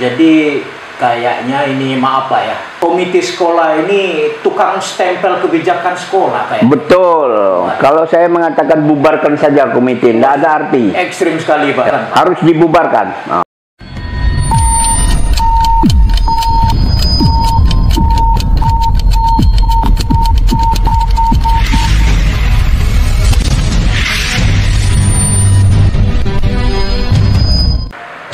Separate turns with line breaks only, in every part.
Jadi kayaknya ini maaf Pak ya, komite sekolah ini tukang stempel kebijakan sekolah kayak.
Betul. Kalau saya mengatakan bubarkan saja komite, tidak ada arti.
Ekstrim sekali Pak.
Harus dibubarkan.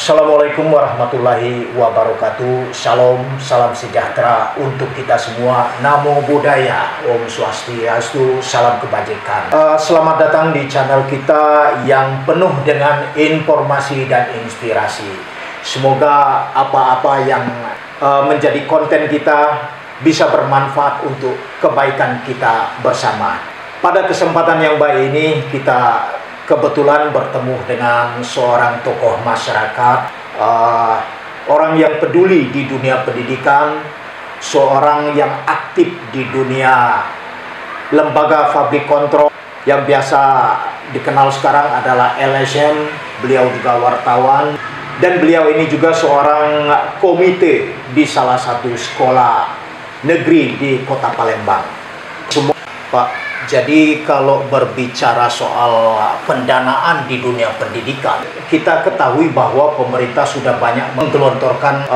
Assalamualaikum warahmatullahi wabarakatuh. Shalom, salam sejahtera untuk kita semua. Namo Buddhaya, Om Swastiastu, salam kebajikan. Selamat datang di channel kita yang penuh dengan informasi dan inspirasi. Semoga apa-apa yang menjadi konten kita bisa bermanfaat untuk kebaikan kita bersama. Pada kesempatan yang baik ini kita kebetulan bertemu dengan seorang tokoh masyarakat, orang yang peduli di dunia pendidikan, seorang yang aktif di dunia lembaga public control yang biasa dikenal sekarang adalah LSM. Beliau juga wartawan dan beliau ini juga seorang komite di salah satu sekolah negeri di Kota Palembang. Semua Pak. Jadi kalau berbicara soal pendanaan di dunia pendidikan, kita ketahui bahwa pemerintah sudah banyak menggelontorkan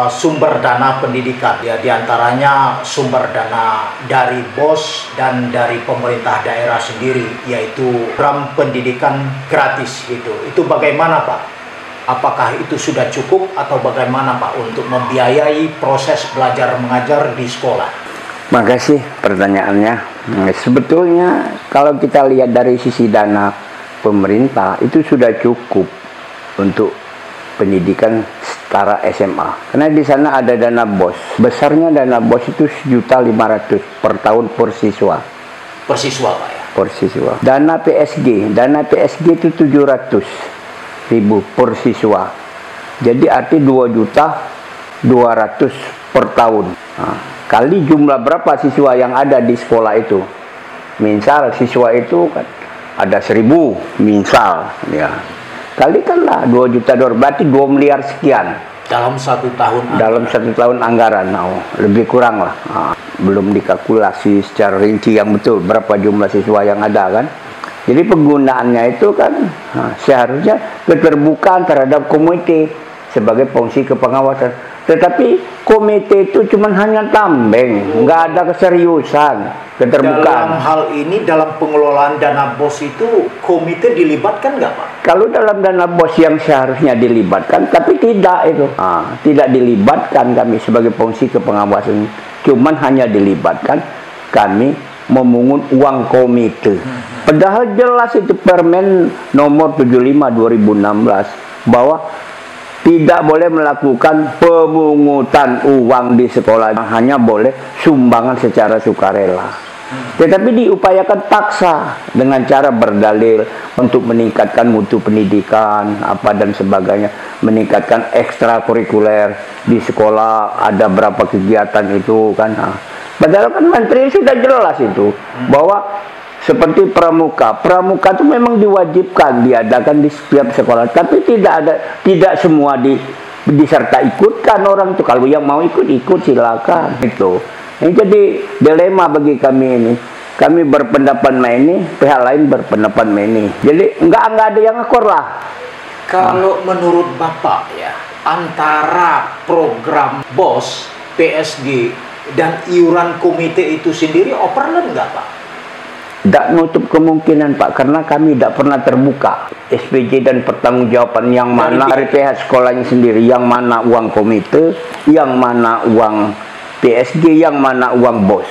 sumber dana pendidikan. Ya, diantaranya sumber dana dari BOS dan dari pemerintah daerah sendiri, yaitu program pendidikan gratis gitu. Itu bagaimana Pak? Apakah itu sudah cukup atau bagaimana Pak untuk membiayai proses belajar mengajar di sekolah?
Makasih pertanyaannya. Sebetulnya kalau kita lihat dari sisi dana pemerintah itu sudah cukup untuk pendidikan setara SMA. Karena di sana ada dana BOS. Besarnya dana BOS itu 1.500.000 per tahun per siswa.
Per siswa Pak ya? Per
siswa. Dana PSG itu 700.000 per siswa. Jadi arti 2.200.000 per tahun. Nah, kali jumlah berapa siswa yang ada di sekolah itu. Misal siswa itu kan ada 1.000 misal ya. Kalikanlah 2 juta dolar, berarti 2 miliar sekian.
Dalam satu tahun.
Dalam satu tahun anggaran. Lebih kurang lah. Belum dikalkulasi secara rinci yang betul berapa jumlah siswa yang ada kan. Jadi penggunaannya itu kan seharusnya keterbukaan terhadap komite sebagai fungsi kepengawasan. Tetapi komite itu cuma hanya tambeng, nggak ada keseriusan, keterbukaan.
Dalam hal ini, dalam pengelolaan dana BOS itu, komite dilibatkan nggak Pak?
Kalau dalam dana BOS yang seharusnya dilibatkan, tapi tidak itu. Tidak dilibatkan kami sebagai fungsi kepengawasan. Cuman hanya dilibatkan kami memungut uang komite. Padahal jelas itu Permen nomor 75 2016 bahwa tidak boleh melakukan pemungutan uang di sekolah, hanya boleh sumbangan secara sukarela. Tetapi diupayakan paksa dengan cara berdalil untuk meningkatkan mutu pendidikan apa dan sebagainya, meningkatkan ekstrakurikuler di sekolah, ada berapa kegiatan itu kan. Padahal kan menteri sudah jelas itu bahwa seperti pramuka itu memang diwajibkan diadakan di setiap sekolah, tapi tidak semua diserta ikutkan orang itu. Kalau yang mau ikut silakan itu. Ini jadi dilema bagi kami ini. Kami berpendapat ini, pihak lain berpendapat ini. Jadi nggak ada yang ngekor lah.
Kalau menurut Bapak ya, antara program BOS, PSG dan iuran komite itu sendiri overload nggak Pak?
Tidak nutup kemungkinan Pak, karena kami tidak pernah terbuka SPJ dan pertanggungjawaban yang mana dari pihak sekolahnya sendiri, yang mana uang komite, yang mana uang PSG, yang mana uang BOS.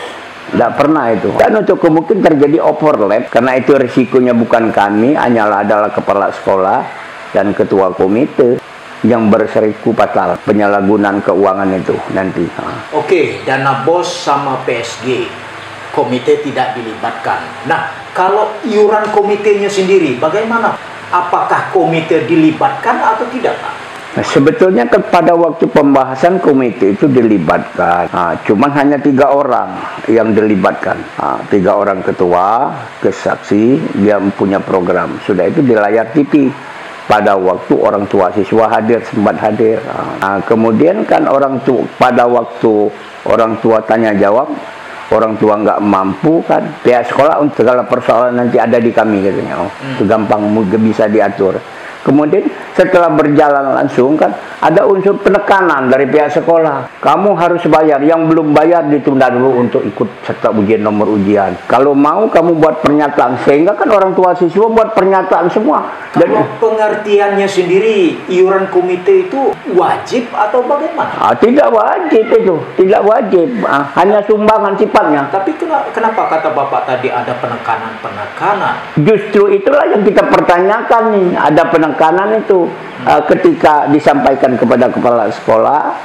Tidak pernah itu. Dan untuk kemungkinan terjadi overlap, karena itu risikonya bukan kami, hanyalah adalah kepala sekolah dan ketua komite yang berseriku fatal penyalahgunaan keuangan itu nanti.
Oke, dana BOS sama PSG. Komite tidak dilibatkan. Nah, kalau iuran komitenya sendiri, bagaimana? Apakah komite dilibatkan atau tidak, Pak?
Nah, sebetulnya pada waktu pembahasan komite itu dilibatkan. Cuman hanya 3 orang yang dilibatkan. 3 orang ketua, kesaksi, dia punya program. Sudah itu di layar TV. pada waktu orang tua siswa hadir, sempat hadir. Kemudian kan orang tua, pada waktu orang tua tanya jawab, orang tua nggak mampu kan, pihak sekolah untuk segala persoalan nanti ada di kami katanya. Itu gampang, bisa diatur. Kemudian setelah berjalan langsung kan ada unsur penekanan dari pihak sekolah. Kamu harus bayar, yang belum bayar ditunda dulu untuk ikut serta ujian nomor ujian. Kalau mau kamu buat pernyataan, sehingga kan orang tua siswa buat pernyataan semua.
Kalau pengertiannya sendiri, iuran komite itu wajib atau bagaimana?
Tidak wajib itu, tidak wajib. Hanya sumbangan sifatnya.
Tapi kenapa kata Bapak tadi ada penekanan-penekanan?
Justru itulah yang kita pertanyakan nih, ada penekanan itu ketika disampaikan kepada kepala sekolah,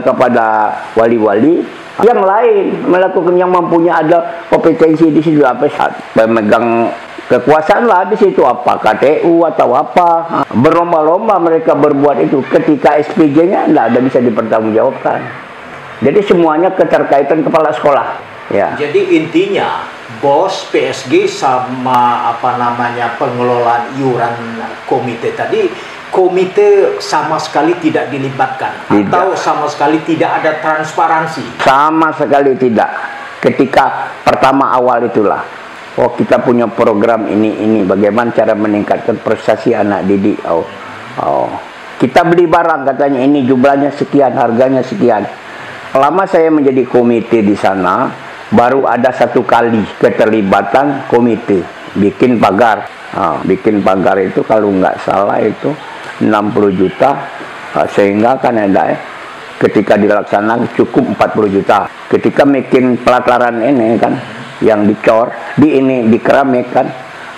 kepada wali-wali yang lain melakukan, yang mempunyai ada kompetensi di situ, apa pemegang kekuasaan lah di situ, apa KTU atau apa, berlomba-lomba mereka berbuat itu. Ketika SPJ-nya tidak ada bisa dipertanggungjawabkan. Jadi semuanya keterkaitan kepala sekolah. Ya.
Jadi intinya bos PSG sama pengelolaan iuran komite tadi, komite sama sekali tidak dilibatkan, atau sama sekali tidak ada transparansi? Sama sekali tidak. Ketika pertama awal itulah, oh kita punya program ini, bagaimana cara meningkatkan prestasi anak didik. Kita beli barang katanya, ini jumlahnya sekian, harganya sekian. Lama saya menjadi komite di sana, baru ada satu kali keterlibatan komite bikin pagar. Bikin pagar itu kalau nggak salah itu 60 juta, sehingga kan ada ketika dilaksanakan cukup 40 juta. Ketika bikin pelataran ini kan, yang dicor, di keramik kan,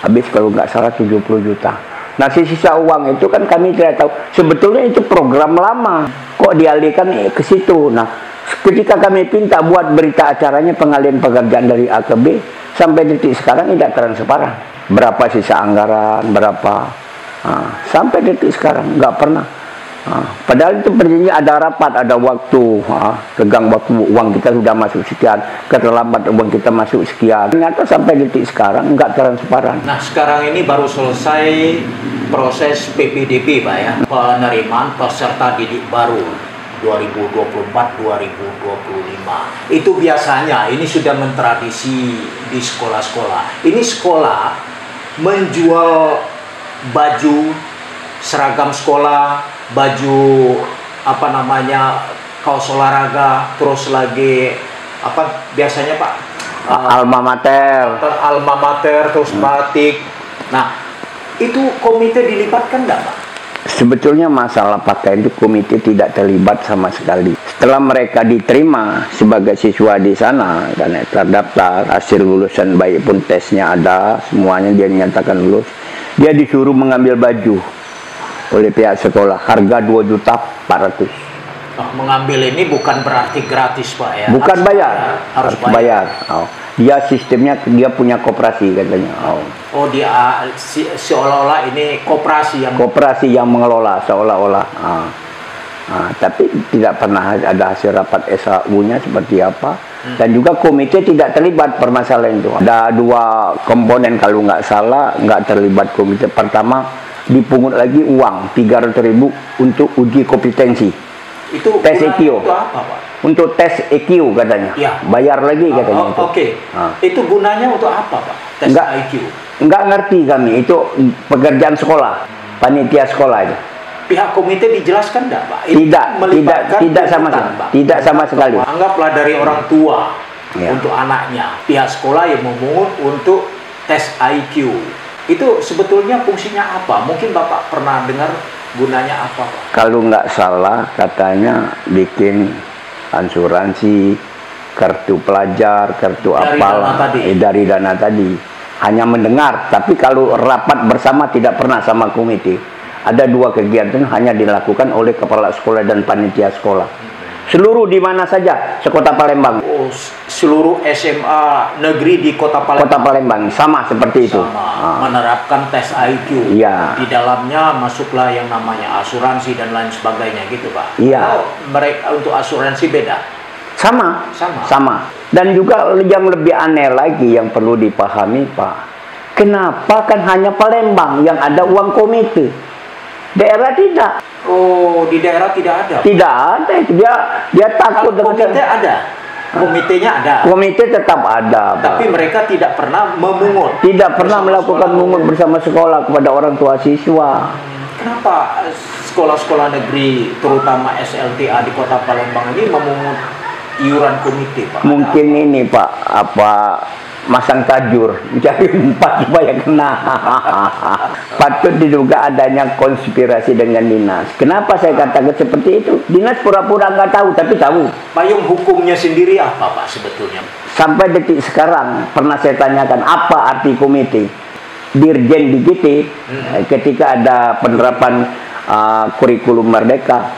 habis kalau nggak salah 70 juta. Nah, sisa uang itu kan kami tidak tahu. Sebetulnya itu program lama, kok dialihkan ke situ. Nah, ketika kami pinta buat berita acaranya pengalihan pekerjaan dari A ke B, sampai detik sekarang tidak transparan. Berapa sisa anggaran, berapa, sampai detik sekarang nggak pernah. Padahal itu perjanjian, ada rapat, ada waktu, tegang waktu, uang kita sudah masuk sekian, keterlambat uang kita masuk sekian. Ternyata sampai detik sekarang nggak transparan. Nah, sekarang ini baru selesai proses PPDB, Pak ya, penerimaan peserta didik baru 2024-2025. Itu biasanya ini sudah mentradisi di sekolah-sekolah. Ini sekolah menjual baju seragam sekolah, baju kaos olahraga, terus lagi biasanya Pak, alma mater, terus batik. Nah, itu komite dilibatkan nggak Pak? Sebetulnya masalah pakaian itu komite tidak terlibat sama sekali. Setelah mereka diterima sebagai siswa di sana, karena terdaftar, hasil lulusan baik pun tesnya ada, semuanya dia dinyatakan lulus, dia disuruh mengambil baju oleh pihak sekolah, harga 2.400.000. Mengambil ini bukan berarti gratis Pak ya? Bukan, harus bayar. Dia sistemnya, dia punya koperasi katanya. Dia seolah-olah ini koperasi yang mengelola seolah-olah. Tapi tidak pernah ada hasil rapat SHU-nya seperti apa. Dan juga komite tidak terlibat permasalahan itu. Ada dua komponen kalau nggak salah, nggak terlibat komite. Pertama, dipungut lagi uang 300.000 untuk uji kompetensi. Itu tes EQ. Untuk tes EQ katanya. Ya. Bayar lagi katanya. Oke. Itu gunanya untuk apa Pak? Tes IQ. Enggak ngerti kami. Itu pekerjaan sekolah, panitia sekolah itu. Pihak komite dijelaskan enggak Pak? Tidak sama sekali. Tidak sama sekali. Anggaplah dari orang tua untuk anaknya, pihak sekolah yang memungut untuk tes IQ. Itu sebetulnya fungsinya apa? Mungkin Bapak pernah dengar gunanya apa Pak? Kalau nggak salah katanya bikin asuransi, kartu pelajar, kartu dari dana tadi. Hanya mendengar, tapi kalau rapat bersama tidak pernah sama komite. Ada dua kegiatan hanya dilakukan oleh kepala sekolah dan panitia sekolah. Seluruh di mana saja, sekota Palembang. Seluruh SMA negeri di kota Palembang sama seperti itu. Menerapkan tes IQ. Iya. Di dalamnya masuklah yang namanya asuransi dan lain sebagainya gitu Pak. Iya. Mereka untuk asuransi beda. Sama. Dan juga yang lebih aneh lagi yang perlu dipahami Pak. Kenapa kan hanya Palembang yang ada uang komite?
Daerah tidak.
Oh, di daerah tidak ada?
Tidak ada. Dia takut dengan
komite ada? Komitenya ada?
Komite tetap ada, Pak.
Tapi mereka tidak pernah memungut?
Tidak pernah melakukan mungut bersama sekolah kepada orang tua siswa.
Kenapa sekolah-sekolah negeri, terutama SLTA di Kota Palembang ini memungut iuran komite, Pak?
Mungkin ini, Pak, masang tajur, mencari empat supaya kena. Patut diduga adanya konspirasi dengan dinas. Kenapa saya katakan seperti itu? Dinas pura-pura nggak tahu, tapi tahu.
Payung hukumnya sendiri apa, Pak, sebetulnya?
Sampai detik sekarang, pernah saya tanyakan apa arti komite. Dirjen DGT, ketika ada penerapan kurikulum Merdeka,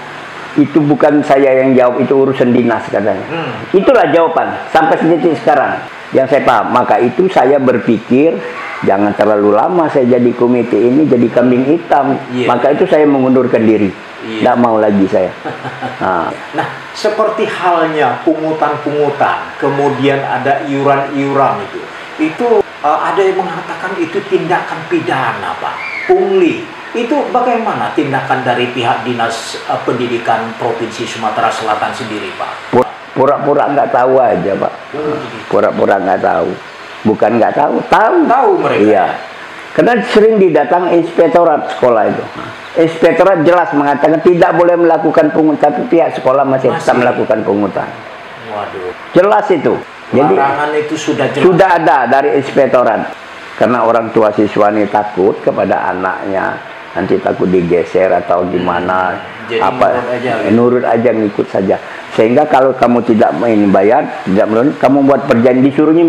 itu bukan saya yang jawab, itu urusan dinas katanya. Itulah jawaban sampai detik sekarang yang saya paham. Maka itu saya berpikir jangan terlalu lama saya jadi komite ini jadi kambing hitam. Maka itu saya mengundurkan diri. Tidak mau lagi saya.
Nah, seperti halnya pungutan-pungutan, kemudian ada iuran-iuran itu ada yang mengatakan itu tindakan pidana, Pak. Pungli. Itu bagaimana tindakan dari pihak Dinas Pendidikan Provinsi Sumatera Selatan sendiri, Pak?
Pura-pura nggak tahu aja, Pak. Pura-pura nggak tahu. Bukan nggak tahu, tahu.
Tahu mereka.
Iya. Karena sering didatang inspektorat sekolah itu. Inspektorat jelas mengatakan tidak boleh melakukan pungutan, tapi pihak sekolah masih tetap melakukan pungutan.
Waduh.
Jelas itu. Jadi
larangan itu sudah jelas.
Sudah ada dari inspektorat. Karena orang tua siswa ini takut kepada anaknya, nanti takut digeser atau gimana.
Jadi
nurut aja, ngikut saja. Sehingga kalau kamu tidak ingin bayar, tidak menurut, kamu buat perjanjian, disuruhnya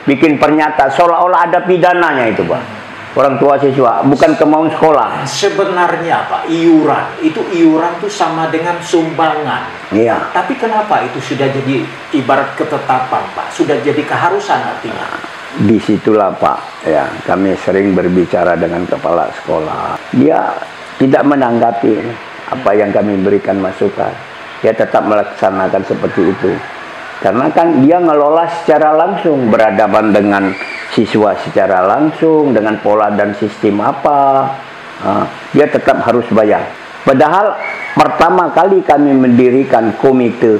bikin pernyataan seolah-olah ada pidananya itu, Pak. Orang tua siswa, bukan kemauan sekolah.
Sebenarnya, Pak, iuran tuh sama dengan sumbangan.
Iya.
Tapi kenapa itu sudah jadi ibarat ketetapan, Pak? Sudah jadi keharusan artinya.
Disitulah, Pak, ya kami sering berbicara dengan kepala sekolah. Dia tidak menanggapi apa yang kami berikan masukan. Dia tetap melaksanakan seperti itu. Karena kan dia ngelola secara langsung, berhadapan dengan siswa secara langsung, dengan pola dan sistem apa, dia tetap harus bayar. Padahal pertama kali kami mendirikan komite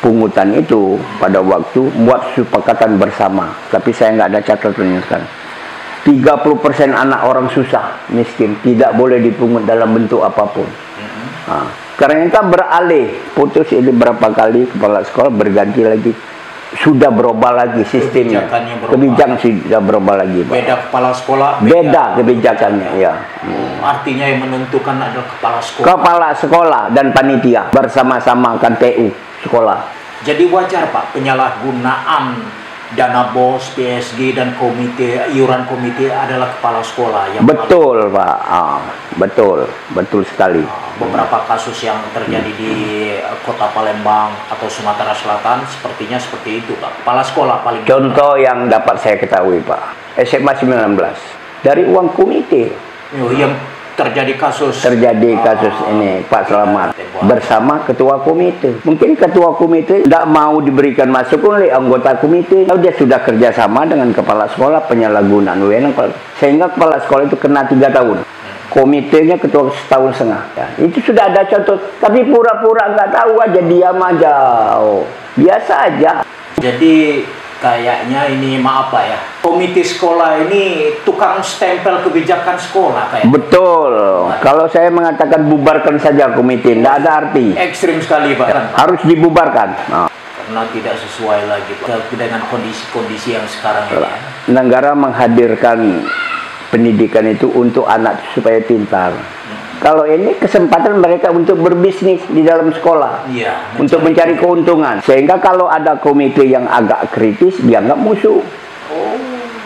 pungutan itu pada waktu buat kesepakatan bersama. Tapi saya nggak ada catatannya sekarang. 30% anak orang susah, miskin, tidak boleh dipungut dalam bentuk apapun. Karena kita beralih, putus ini berapa kali kepala sekolah berganti lagi, sudah berubah lagi sistemnya. Kebijakan sudah berubah lagi, Pak.
Beda kepala sekolah.
Beda kebijakannya, ya.
Artinya yang menentukan adalah kepala sekolah.
Kepala sekolah dan panitia bersama-sama kan PU sekolah.
Jadi wajar, Pak, penyalahgunaan dana BOS, PSG dan iuran komite adalah kepala sekolah yang
betul, Pak. Betul sekali.
Beberapa kasus yang terjadi di Kota Palembang atau Sumatera Selatan sepertinya seperti itu, Pak. Kepala sekolah paling.
Contoh yang dapat saya ketahui, Pak, SMA 19 dari uang komite.
Yang terjadi kasus
ini, Pak Selamat bersama ketua komite. Mungkin ketua komite tidak mau diberikan masukan oleh anggota komite. Dia sudah kerjasama dengan kepala sekolah penyalahgunaan wewenang, sehingga kepala sekolah itu kena 3 tahun. Komitenya ketua setahun setengah. Ya, itu sudah ada contoh. Tapi pura-pura nggak tahu aja, diam aja. Biasa aja.
Jadi kayaknya ini maaf, Pak, ya, komite sekolah ini tukang stempel kebijakan sekolah kayak.
Betul. Kalau saya mengatakan bubarkan saja komite, tidak ada arti.
Ekstrim sekali, Pak.
Harus dibubarkan.
Karena tidak sesuai lagi, Pak, dengan kondisi yang sekarang ini.
Negara menghadirkan pendidikan itu untuk anak supaya pintar. Kalau ini kesempatan mereka untuk berbisnis di dalam sekolah, untuk mencari keuntungan. Sehingga kalau ada komite yang agak kritis, dianggap musuh.
Oh,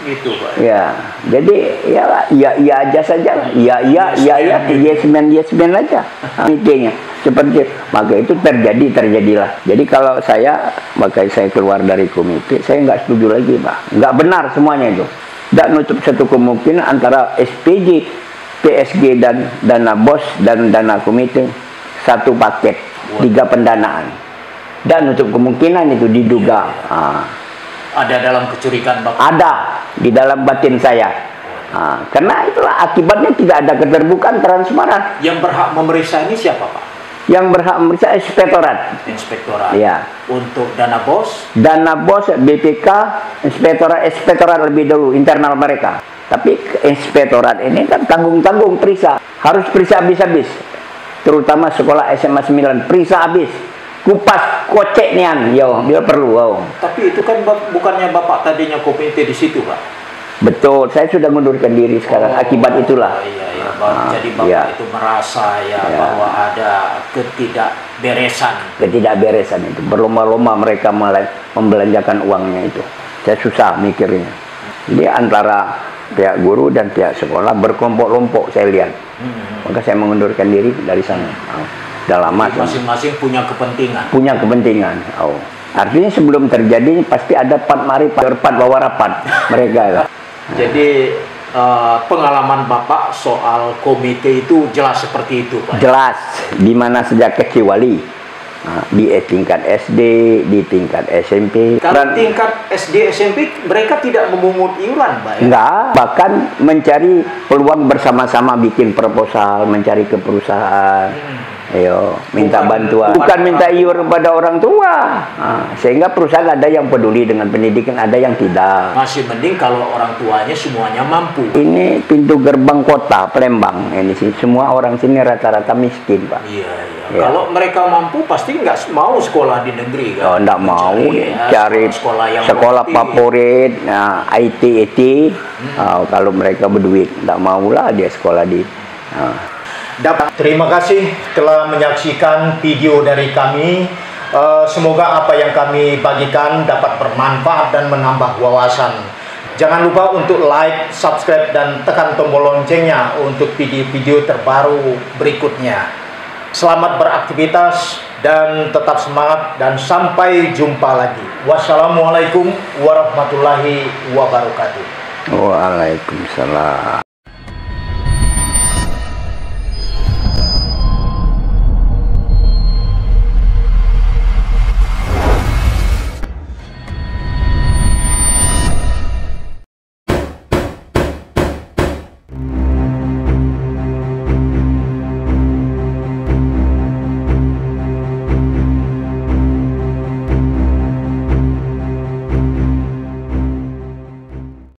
gitu, Pak.
Ya, jadi ya aja saja, yes man aja. Komitenya seperti maka itu terjadilah. Jadi kalau maka saya keluar dari komite, saya nggak setuju lagi, Pak. Nggak benar semuanya itu. Dan nutup satu kemungkinan antara SPJ, PSG dan dana BOS dan dana komite satu paket, 3 pendanaan. Dan nutup kemungkinan itu diduga.
Ada dalam kecurigaan, Bapak?
Ada di dalam batin saya. Karena itulah akibatnya tidak ada keterbukaan transparan.
Yang berhak memeriksa ini siapa, Pak?
Yang berhak memeriksa inspektorat.
Inspektorat.
Ya.
Untuk dana bos?
Dana bos, BPK, inspektorat lebih dulu internal mereka. Tapi inspektorat ini kan tanggung-tanggung periksa. Harus periksa habis-habis. Terutama sekolah SMA 9, periksa habis. Kupas, kocek nian, yo, bila perlu. Yo.
Tapi itu kan bukannya Bapak tadinya komite di situ, Pak?
Betul, saya sudah mundurkan diri sekarang akibat itulah.
Iya. Jadi Bapak itu merasa bahwa ada ketidakberesan itu. Berlomba-lomba mereka membelanjakan uangnya itu. Saya susah mikirnya. Jadi antara pihak guru dan pihak sekolah berkelompok-kelompok saya lihat. Maka saya mengundurkan diri dari sana. Udah lama. Masing-masing punya kepentingan.
Punya kepentingan. Artinya sebelum terjadi pasti ada rapat bawa rapat mereka.
Jadi pengalaman Bapak soal komite itu jelas seperti itu, Pak?
Jelas, di mana sejak kecil wali. Di tingkat SD, di tingkat SMP.
Kalau tingkat SD, SMP mereka tidak memungut iuran, Pak?
Enggak, bahkan mencari peluang bersama-sama bikin proposal, mencari ke perusahaan. Ayo, minta bantuan. Bukan minta iuran pada orang tua. Sehingga perusahaan ada yang peduli dengan pendidikan, ada yang tidak.
Masih mending kalau orang tuanya semuanya mampu.
Ini pintu gerbang kota Palembang. Ini sih semua orang sini rata-rata miskin, Pak.
Iya. Kalau mereka mampu pasti nggak mau sekolah di negeri, kan?
Enggak mau cari sekolah favorit, IT. Kalau mereka berduit, enggak maulah dia sekolah di.
Terima kasih telah menyaksikan video dari kami. Semoga apa yang kami bagikan dapat bermanfaat dan menambah wawasan. Jangan lupa untuk like, subscribe, dan tekan tombol loncengnya untuk video-video terbaru berikutnya. Selamat beraktivitas dan tetap semangat, dan sampai jumpa lagi. Wassalamualaikum warahmatullahi wabarakatuh.
Waalaikumsalam.